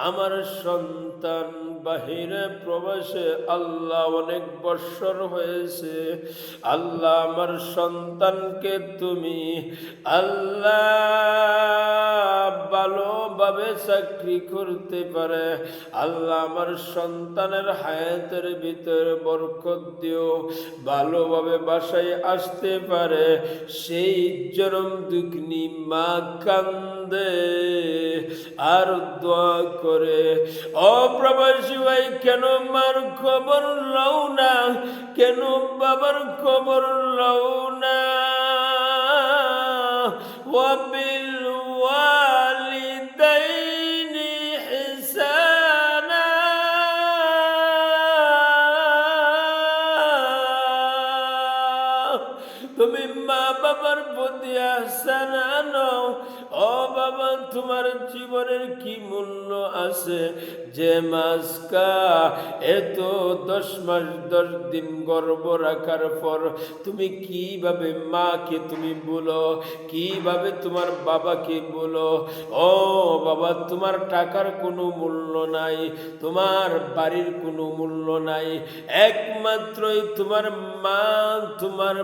আমার সন্তান বাহিরে প্রবাসে আল্লাহ অনেক বৎসর হয়েছে, আল্লাহ আমার সন্তানকে তুমি আল্লাহ ভালোভাবে চাকরি করতে পারে, আল্লাহ আমার সন্তানের হায়াতের ভিতরে বরকত দিও, ভালোভাবে বাসায় আসতে পারে। সেই জনম দুঃখনি মা কান্দে আর দোয়া করে, ও প্রবাসী ভাই কেন মার খবর লও না, কেন বাবার খবর লও না? ওয়াবিল ওয়ালিদাইনি ইহসানা, তুমি মা বাবার প্রতি আহসান আনো। ও বাবা, তোমার জীবনের কি মূল্য আছে যে মাসকা এত 10 মাস 10 দিন গর্ভ রাখার পর তুমি কিভাবে মাকে তুমি বলো, কিভাবে তোমার বাবাকে বলো, ও বাবা তোমার টাকার কোনো মূল্য নাই, তোমার বাড়ির কোনো মূল্য নাই, একমাত্রই তোমার মা, তোমার